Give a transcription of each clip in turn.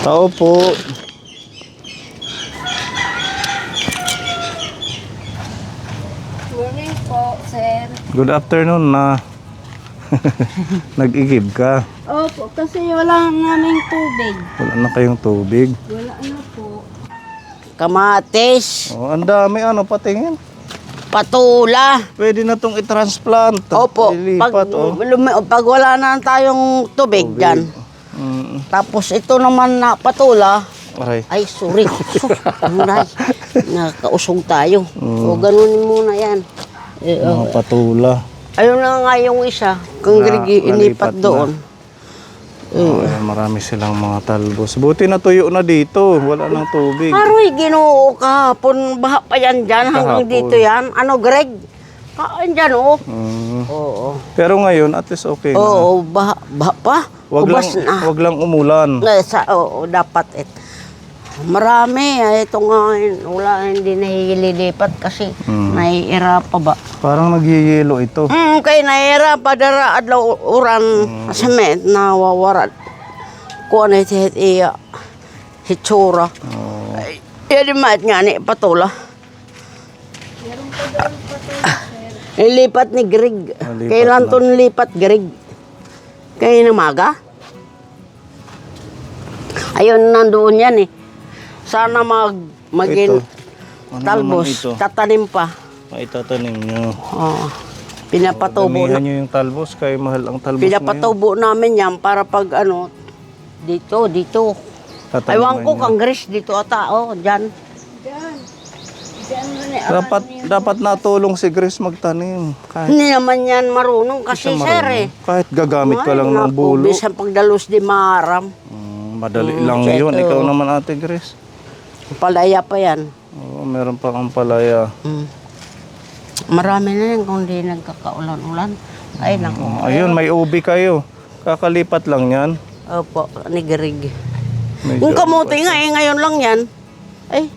Tao po. Morning po, sir. Good afternoon na. Nag-igib ka. Opo, kasi wala naming tubig. Wala na kayong tubig. Wala na po. Kamatis, Oh, ang dami patingin. patula. Pwede na tong i-transplant. Opo, Ilipat, pag wala na tayong tubig dyan. Tapos ito naman na patula. Aray. Ay, sorry. Aray, nakausog tayo. O, ganunin muna yan. Mga patula. Ayun na nga yung isa. Kung Nalipat inipat na. doon. Oh, ayan, marami silang mga talbos. Buti natuyo na dito. Wala nang tubig. Aroy, Ginoo, kahapon. Baha pa yan dyan. Hanggang Kahapon. dito yan. Ano, Greg? Kain dyan, oh. Oo. Pero ngayon, at least okay na. Oo, baha pa. Ubas na. Wag lang umulan. Oo, dapat marami. Ito nga, wala, hindi nahihilipat kasi naiira pa ba? Parang nagyayelo ito. Kaya naiira pa dara adlaw uran cement na wawarat. Kung ano iya hitsura. Yan maat nga ni patula. Ilipat ni Greg. Lipat Kailan na. to nilipat, Greg? Kaya namaga? Ayun, nandoon yan eh. Sana maging Ito. Ano talbos, naman ito? tatanim pa. Maitatanim nyo. Oo. Pinapatubo Damihan na. nyo yung talbos, kaya mahal ang talbos Pinapatubo namin yan para pag dito. ngayon. Aywan ko, nyo. kangres dito ata, dyan. Diyan. Diyan mo na. Dapat natulong si Grace magtanim. Kahit Hindi naman yan marunong kasi siya sir marunong. Kahit gagamit ka lang ng naku, bulo. bisan pagdalos di maram. Madali lang ito. yun. Ikaw naman ate Grace. Palaya pa yan. Oo, meron pa kang palaya. Marami na yan kung di nagkakaulan-ulan. Ay, naku. Ayun, may ubi kayo. Kakalipat lang yan. Opo, ni Greg. Medyo- Yung kamuti nga, ngayon lang yan. Ay,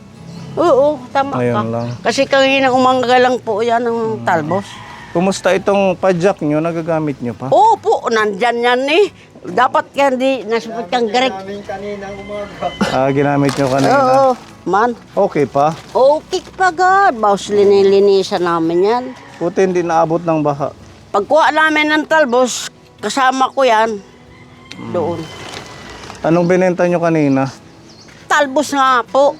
oo, tama Ngayon ka. lang. Kasi kanina umaga lang po yan ng talbos. Kumusta itong padjak nyo? Nagagamit nyo pa? Opo, nandyan yan eh. Dapat yan di, nasipot kang Greg. Ginamit nyo kanina. Oo, man. Okay pa? Okay pa God. Bawas linilinisan namin yan. Buti hindi naabot ng baha. Pagkuha namin ng talbos, kasama ko yan. Doon. Anong binenta nyo kanina? Talbos nga po.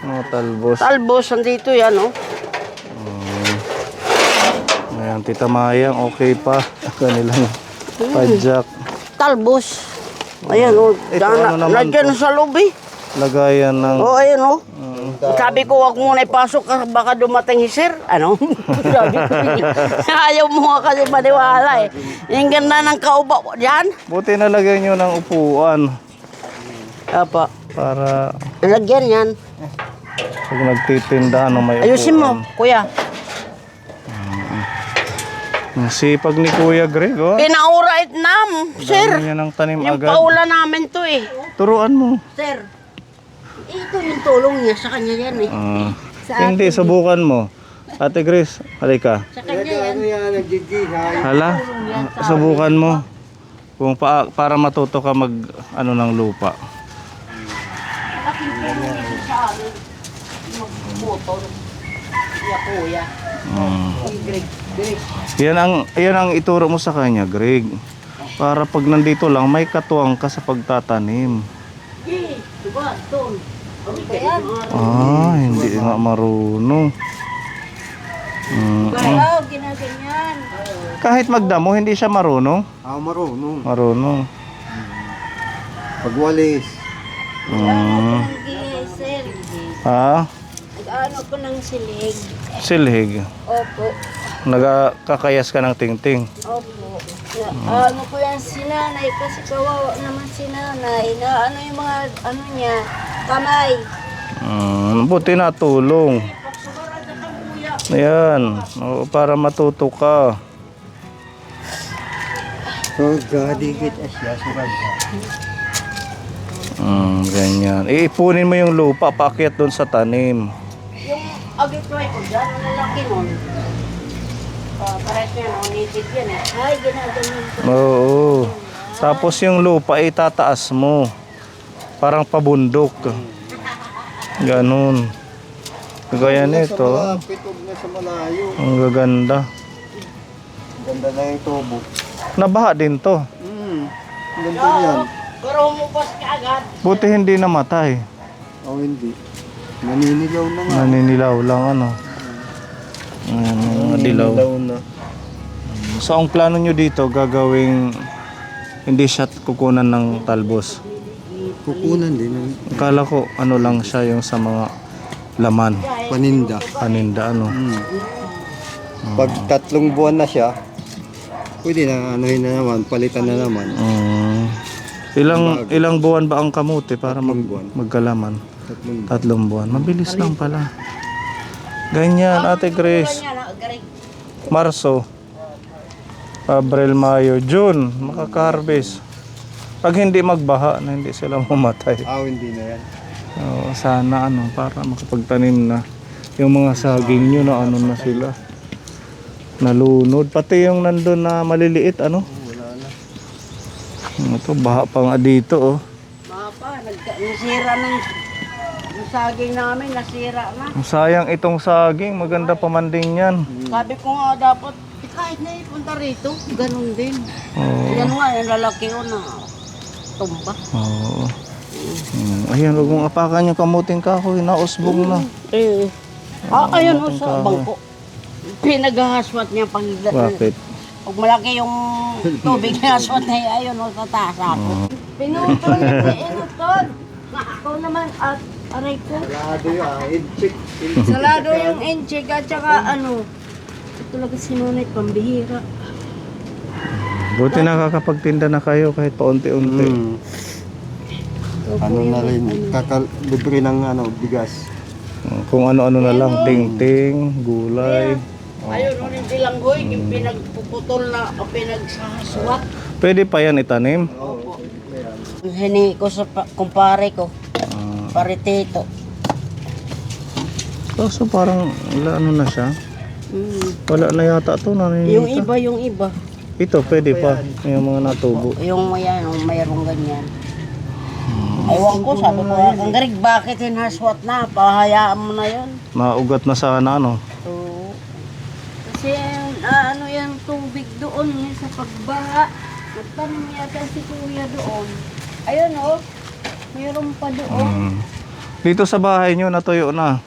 Mga talbos. Talbos, andito yan, oh. Ayan, Tita Mayang, okay pa. Kanilang padjak. Talbos. Ayan, oh. Ito, ano naman Nandiyan to? sa lobby. Lagayan ng... Oh, ayun, oh. Sabi ko, wag muna ipasok kasi baka dumating si sir. Ano? Sabi ko, ayaw mo nga kasi maniwala eh. Yung ganda ng kauba ko dyan. Buti nalagyan nyo ng upuan. Apa, Para nalagyan yan. pag nagtitinda, may upuan. Ayusin mo, kuya. Ang sipag ni Kuya Greg, oh. Pinaurait nam, sir. Dami niya ng tanim Yung agad. paula namin to eh. Turuan mo. Sir, ito yung tulong niya sa kanya yan eh. Hindi, subukan mo. Ate Grace, halika. Sa kanya yan. Hala, subukan mo. Kung para matuto ka mag ng lupa. Malaking tulong yan sa amin. Magmotor. Kuya, kuya. Greg. Yan ang ituro mo sa kanya, Greg. Para pag nandito lang, may katuwang ka sa pagtatanim. Diba, doon. Hindi nga marunong. Oo, ginaganyan. Kahit magdamo, hindi siya marunong. Marunong. Marunong. Pagwalis. Sir, Ha? nag-ano ko ng silig. Silhig. Opo. Nagkakayas ka ng tingting. Opo. Ano ko yan si nanay kasi kawawa naman si nanay na ano yung mga ano niya, kamay. Buti na tulong. Ayan. Oo, para matuto ka. So, gadikit asya sa kanya. Ganyan. Iipunin mo yung lupa, paakyat doon sa tanim. Yung agitway ko dyan, ang lalaki nun. Pares yan, native yan eh. Ay, ginaganyan ko. Oo. Tapos yung lupa itataas mo Parang pabundok. Ganun. Gaya nito. Pitog na sa malayo. Ang gaganda. Ganda na yung tubo. Nabaha din to. Ganda yan. Pero umupas ka agad. Buti hindi namatay. O hindi. Naninilaw na nga. Naninilaw lang ano. Ayan, mga dilaw. na. So ang plano nyo dito gagawing hindi siya kukunan ng talbos. Kukunan din ng Akala ko ano lang siya yung sa mga laman, paninda. paninda ano. Pag 3 buwan na siya, pwede na anuhin na naman, palitan na naman. Ilang buwan ba ang kamote para buwan. magkalaman? 3 buwan. 3 buwan. Mabilis lang pala. Ganyan, Ate Grace. Marso, Abril, Mayo, June, makaka-harvest. Pag hindi magbaha na hindi sila mamatay. Hindi na yan. Sana ano, para makapagtanim na. Yung mga saging nyo na ano na sila. Nalunod. Pati yung nandun na maliliit ano. Wala na. Ito, baha pa nga dito oh. Nasira ng saging namin, nasira na. Sayang itong saging, maganda pamanding yan. Sabi ko nga dapat, kahit na ipunta rito, ganun din. Oo. Yan nga, yung lalaki ko na tumba. Oo. Ayan, huwag mong apakan yung kamuting kahoy, nausbong na. Ayun o sa bangko. Pinaghahaswat niya pag... Bakit? Pag malaki yung tubig na haswat na ayun o sa taas ako. Pinutol ni Inutol. Ako naman at aray ko. Lado yun, check. Salado yung enchig at saka ano. Ito talaga si Nonay, pambihira. Buti nakakapagtinda na kayo kahit paunti-unti. Ano na rin, libre ng bigas. Kung ano-ano na lang, ting-ting, gulay. Ayun o yung bilanggoy, yung pinagpuputol na o pinagsahaswat. Pwede pa yan itanim. Hini ko sa kumpare ko, paritito. So parang ano na siya. Wala na yata ito. Yung iba. Ito pwede pa. Yung mga natubo. Yung mayroong ganyan. Aywan ko, sabi ko, ang garig, bakit hinaswat na? Pahayaan mo na yun. Maugat na sana ano. Oo. Kasi ano yung tubig doon yung sa pagbaha. Nagtanong yata si Kuya doon. Ayun oh, mayroon pa doon. Dito sa bahay nyo natuyo na.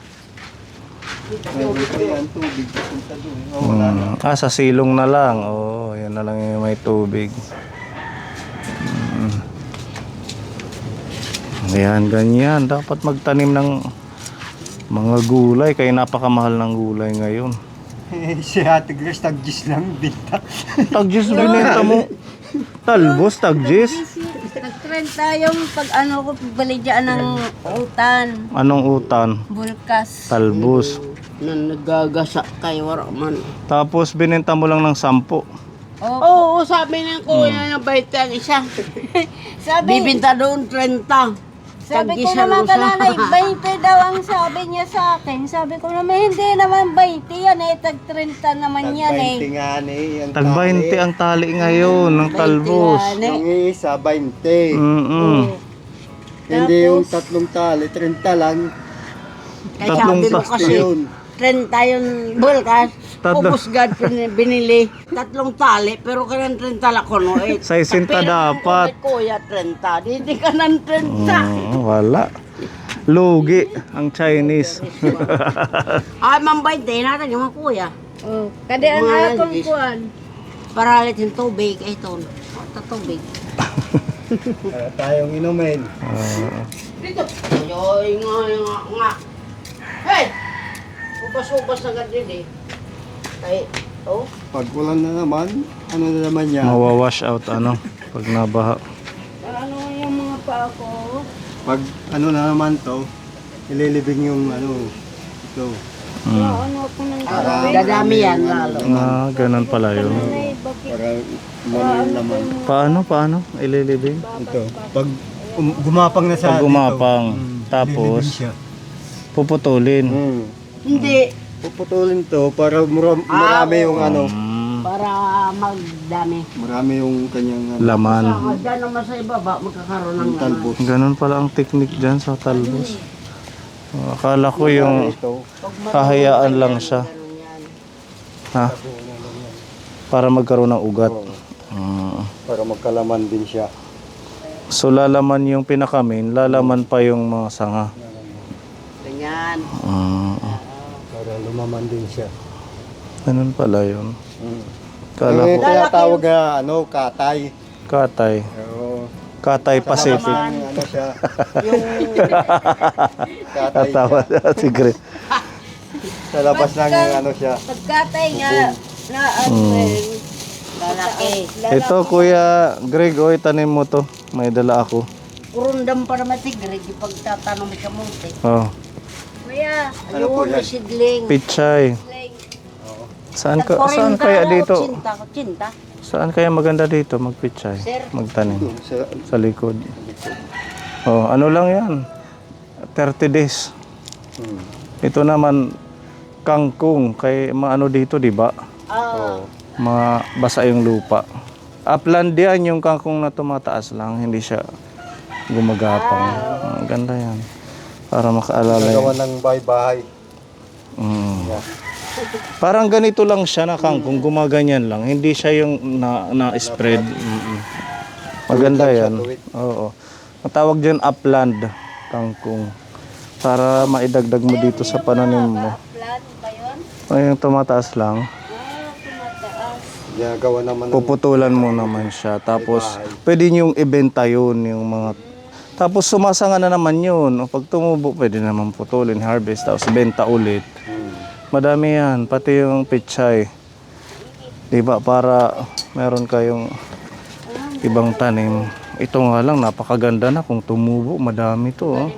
Libre yan, tubig. Punta doon. Sa silong na lang. Oo, yan na lang yung may tubig. Ayan, ganyan. Dapat magtanim ng mga gulay. Kaya napakamahal ng gulay ngayon. Si Ate Grace, tag-gis lang, binta. Tagjis binenta mo. Talbos, tagjis. Nag-30 yung pag ano ko, baligyan ng utan. Anong utan? Bulkas. Talbos. Na nagagasa kay Waraman. Tapos binenta mo lang ng 10. Oo, sabi ng kuya na baita ang isa. Sabi, Bibinta doon 30. sabi ko Tag-isa naman rusa. kananay, 20 daw ang sabi niya sa akin. Sabi ko naman, hindi naman 20 yan eh, tag 30 naman yan eh. Tag-20 nga ni. Tag 20 ang tali ngayon ng talbos. Yung isa, 20. Hindi yung 3 tali, 30 lang. Kaya Tatlong sabi mo tas- kasi, Yun. 30 yung bulkas. Tatlo. Ubus-gad binili. 3 tali, pero kanang 30 lang ko no. 60 dapat. Kuya 30, hindi ka ng 30. Wala. Lugi ang Chinese. Ay, mambay din natin yung mga kuya. Oh, kadi ang Mga akong nandis. kuwan. Para ulit yung tubig, ito. Ito tubig. Tayong inumin. Dito. Yoy, nga. Hey! Ubas-ubas na ganyan eh. Ay, oh. Pag ulan na naman, ano na naman yan? Mawawash out ano pag nabaha. Ano yung mga paa ko? Pag ano na naman to, ililibing yung ito. Ano ako ng Dadami yan lalo. Ganun pala yun. Ay, bakit? Para manuin naman. Paano? Ililibing? Ito. Pag gumapang na sa Pag gumapang, tapos ililibing siya. puputulin. Hindi. Puputulin to para marami yung Para magdami. Marami yung kanyang Laman. Diyan naman sa ibaba, magkakaroon ng laman. talbos. Ganun pala ang technique dyan sa talbos. Akala ko yung Ito, hahayaan lang siya. Ganun yan. Ha? Para magkaroon ng ugat. para magkalaman din siya. So lalaman yung pinakamin, lalaman pa yung mga sanga. Ganyan. Para lumaman din siya. Ganun pala yun. Kala Eh, ko tinatawag na katay. katay. Oo. Katay Pacific. Ano siya? Yung katay Katawa siya. si Grace. Sa labas ng ano siya. Pagkatay nga, na Lalaki. Ito Kuya Greg, oy tanim mo to. May dala ako. Kurundam para matigre, di pagtatanong ka munti. Oh, Kuya, Ano po Ayun, yan? may sidling. pichay. Saan kaya dito? Kutsinta. Saan kaya maganda dito magpichay? Sir. Magtanim Doon sa sa likod. Oh, ano lang 'yan? 30 days. Ito naman kangkong kay maano dito, di ba? Ah, Mabasa yung lupa. Upland yan yung kangkong na tumataas lang, hindi siya gumagapang. Ang ganda yan. Para makaalala nagawa yun. ng bahay-bahay. Yeah. Parang ganito lang siya na kangkong, gumaganyan lang. Hindi siya yung na-spread. Maganda yan. Oo. Ang tawag dyan upland kangkong. Para maidagdag mo dito sa pananim mo. plan ba yun? Ay, yung tumataas lang. Tumataas. Ginagawa naman ng Puputulan mo naman siya. Tapos, pwede niyong ibenta yun, yung mga... Tapos, sumasanga na naman yun. O, pag tumubo, pwede naman putulin, harvest, tapos benta ulit. Madami yan, pati yung pichay. Diba, para meron kayong ibang tanim. Ito nga lang, napakaganda na kung tumubo. Madami to, oh.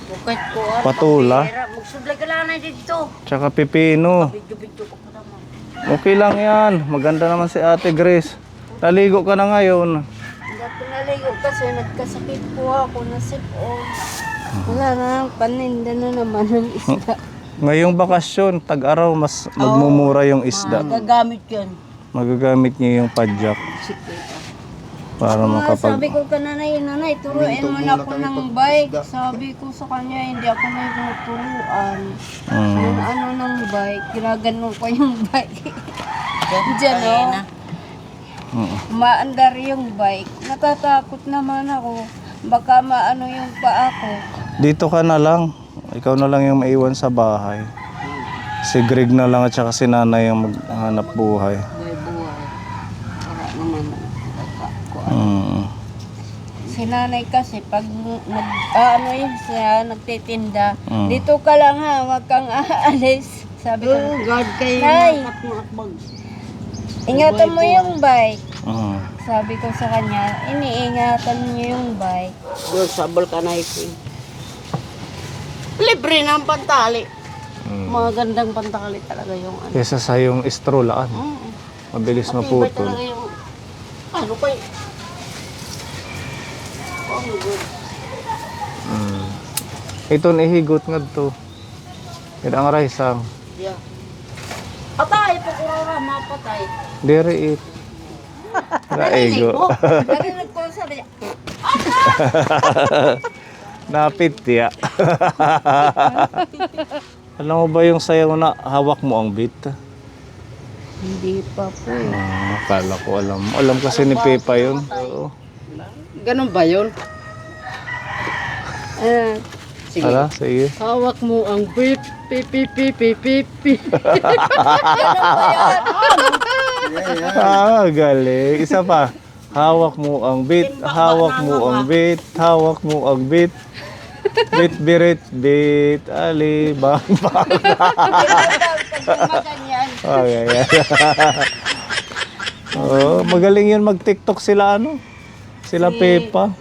bukit ko. Patula. Magsudlay ka lang na dito. Tsaka pipino. Video-video ko pa naman. Okay lang yan. Maganda naman si Ate Grace. Naligo ka na ngayon. Hindi ako naligo kasi nagkasakit po ako na sipon. Wala na, paninda na naman ng isda. Ngayong bakasyon, tag-araw, mas magmumura yung isda. Gagamit yan. Magagamit niyo yung padjak para Sabi makapag... ko ka nanay, turuin mo na ako ng bike. Sabi ko sa kanya, hindi ako na yung turuan. Yung ano ng bike, ginaganon ko yung bike. Diyan o. Maandar yung bike. Natatakot naman ako. Baka maano yung paa ko. Dito ka na lang. Ikaw na lang yung maiwan sa bahay. Si Greg na lang at saka si nanay yung maghanap buhay. Buhay-buhay. Para naman. Si nanay kasi pag ano yun siya, nagtitinda. Dito ka lang ha, wag kang aalis. Sabi ko, God kayo. Nay, Atbag. ingatan mo yung bike. Mm. Sabi ko sa kanya, iniingatan niyo yung bike. Doon sa vulcanizing. Libre ng pantali. Mga gandang pantali talaga yung ano. Kesa sa yung istrolaan. Mabilis Matibay maputol. talaga yung ano pa yun. Oh, good. Ito nihigot nga to. Kaya ang raisang. Yeah. Patay, pagkurara, mapatay. Dere it. Naego. Narinig ko sabi niya, Napit ya. Alam mo ba yung sayaw na hawak mo ang beat? hindi pa po. Akala ko alam. Alam kasi ni Pepa yun. Oo. Ganun ba yun? Sige. Ala, sige. Hawak mo ang beep, pip, pip, pip, pip, pip, pip. Galing. Isa pa. Hawak mo ang beat, hawak mo ang beat, hawak mo ang beat. Beat, birit, beat, ali, bang, bang. Ganyan. Okay, yeah. Oh, magaling yun mag-TikTok sila ano? Sila Pepa.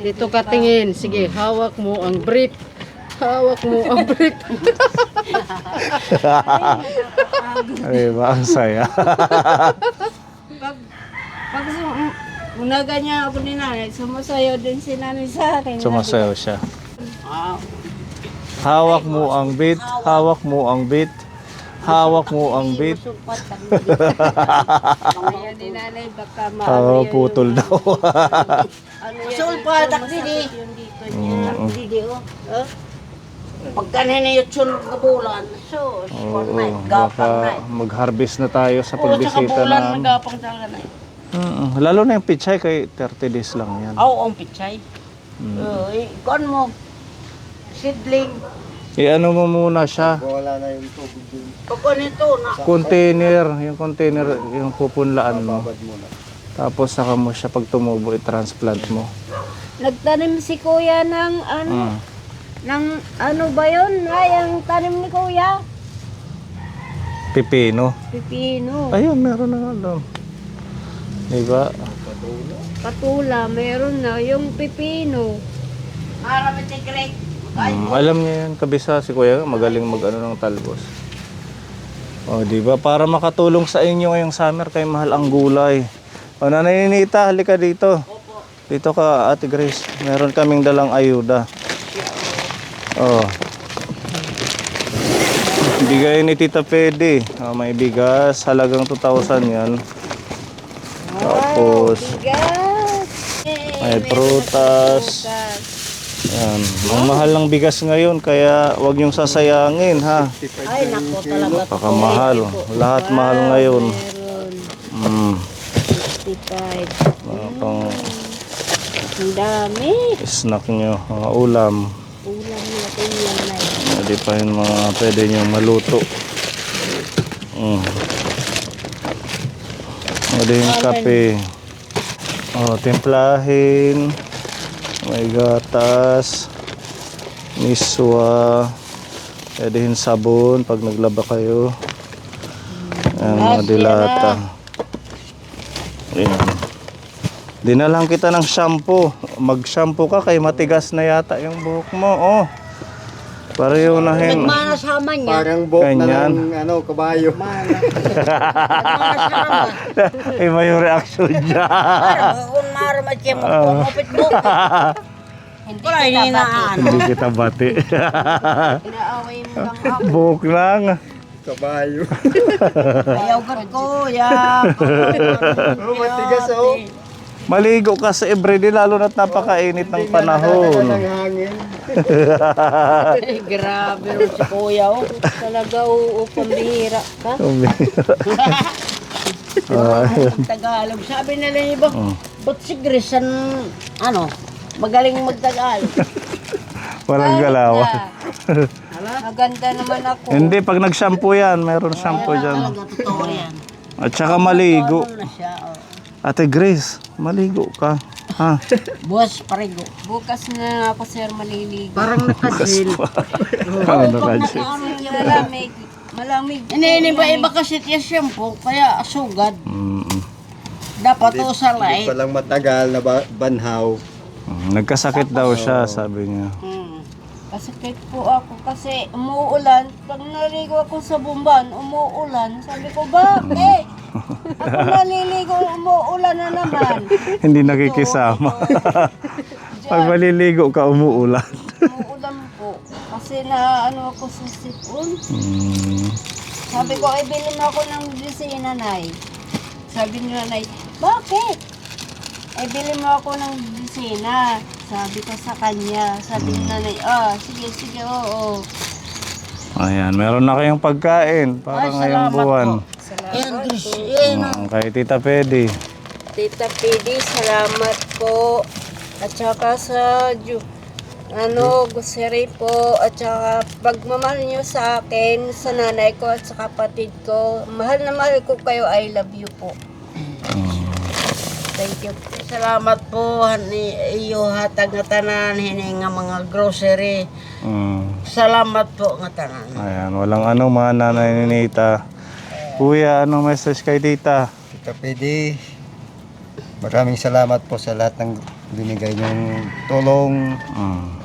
Dito ka tingin. Sige, hawak mo ang brief. Hawak mo ang brief. Ay, ba ang saya. Pag unaga ako ni nanay, sumasayaw din si nanay sa akin. Sumasayaw siya. Hawak mo ang beat, hawak mo ang beat, Hawak mo ang bait. Kaya ni nanay baka maano Putol daw. Ano Masulpa, takdidi. Takdidi, oh. Pagka niniyot yung kabulan, sus, gapang na. Baka mag-harvest na tayo sa Oo, sa pagbisita kabulan, na. nagapang talaga na. Lalo na yung pichay kay 30 days lang yan. Oo, ang pichay. Ikon mo, sidling. I-ano mo muna siya. Wala na yung tubig dun. Pagka nito, Yung container, yung pupunlaan mo. Babad muna. Tapos saka mo siya pag tumubo, i-transplant mo. Nagtanim si kuya ng ano, ng ano ba yun? Ay, ang tanim ni kuya? Pipino. Pipino. Ayun, meron na nga doon. Diba? Patula, meron na. Yung pipino. marami tigre. Alam niya yan, kabisa si kuya, magaling mag-ano ng talbos. O, diba? Para makatulong sa inyo ngayong summer, kay mahal ang gulay. O, Nanay Ninita, halika dito. Dito ka, Ate Grace. Meron kaming dalang ayuda. Oh. Bigay ni Tita Pedi. May bigas. Halagang 2,000 yan. Tapos, Bigas. may prutas. Yan. Ang mahal ng bigas ngayon, kaya wag yung sasayangin, ha? Ay, nako talaga. Pakamahal. Lahat mahal ngayon. Meron. 55. Pang Ang dami. snack nyo, mga ulam. Ulam natin yan na. Pwede pa yun mga pwede nyo maluto. Pwede yung kape. O, timplahin. May gatas. Miswa. Pwede yung sabon pag naglaba kayo. Ayan, mga dilata. Ayan. Dinalang kita ng shampoo. Mag-shampoo ka kay matigas na yata yung buhok mo. Oh. Para yung nahin. Nagmana sa aman niya. Parang buhok na Ganyan. ng kabayo. Nagmana sa aman. Iba yung reaction niya. Kung maramat siya magpumupit mo. Hindi Wala, hindi na ano. Hindi kita bati. Inaaway mo lang ako. Buhok lang. Kabayo. Ayaw ko, ya. Oh, matigas oh. Maligo ka sa everyday lalo na't napakainit ng panahon. Ng hangin. Ay, grabe rin si kuya, oh. Talaga pambihira ka. Tagalog. Sabi nila yung iba, ba't si Grace magaling magtagalog? Walang galaw. Maganda naman ako. Hindi, pag nag-shampoo yan, meron shampoo dyan. Talaga, totoo yan. At saka maligo. Ano na siya, oh. Ate Grace, maligo ka. Ha? Buwas parigo. Bukas na ako, sir, maliligo. Parang nakasil. Ano ka siya? Malamig. Malamig. Iba kasi tiya shampoo, kaya sugad. Dapat to sa light. Palang matagal na banhaw. Nagkasakit daw siya, sabi niya. Kasakit po ako kasi umuulan. Pag naligo ako sa bumban, umuulan. Sabi ko, bakit? Ako naliligo, umuulan na naman. Hindi nakikisama. Pag maliligo ka, umuulan. Umuulan po. Kasi na ano ako sa sipon. Sabi ko, ay bilhin mo ako ng disina, Nay. Sabi ni Nanay, bakit? Ay bilhin mo ako ng disina. Sabi ko sa kanya. Sabi ni Nanay, sige, oo. Ayan, meron na kayong pagkain para ngayong buwan. Salamat po. Kay Tita Pedi. Tita Pidi, salamat po. At saka sa grocery po. At saka pagmamahal niyo sa akin, sa nanay ko at sa kapatid ko. Mahal na mahal ko kayo. I love you po. Thank you po. Salamat po ni iyo hatag nga tanan hini nga mga grocery. Salamat po nga tanan. Ayan, walang ano mga Nanay Ninita. Kuya, anong message kay Tita? Tita Pedi, maraming salamat po sa lahat ng binigay niyong tulong,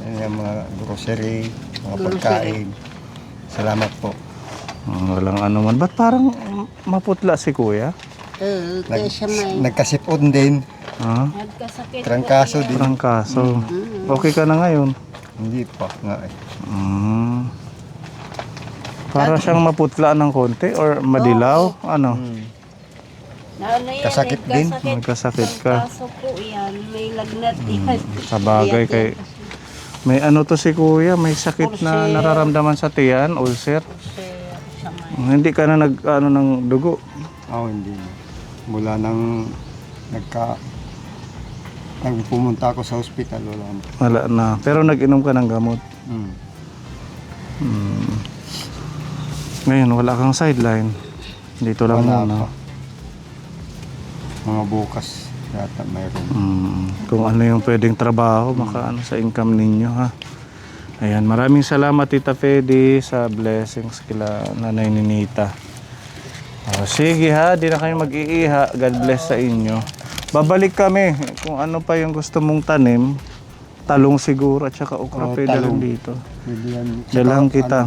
yung mga grocery, mga pagkain. Salamat po. Walang ano man. Ba't parang maputla si Kuya? Kaya siya may Nagkasipon din, Ha? Nagkasakit trangkaso din. Parang kaso. Okay ka na ngayon? Hindi pa nga eh. Para siyang maputla ng konti or madilaw? Ano? Na ano yan, Kasakit din. Nagkasakit ka. Kaso po yan, may lagnat yan. Sa bagay kay... May ano to si kuya, may sakit na nararamdaman sa tiyan, ulcer. Hindi ka na nag-ano ng dugo. Hindi. Mula nang nang pumunta ako sa ospital, wala na. Wala na. Pero nag-inom ka ng gamot. Ngayon, wala kang sideline. Dito lang Wala muna. pa. Mga bukas yata mayroon. Kung ano yung pwedeng trabaho, makaano sa income ninyo, ha. Ayan, maraming salamat Tita Fedy sa blessings kila Nanay Ninita. Sige ha, di na kayo mag-iiha. God bless sa inyo. Babalik kami kung ano pa yung gusto mong tanim. Talong siguro at saka okra pwede talong. rin dito. Pwede yan. Dalang Tsaka, kita.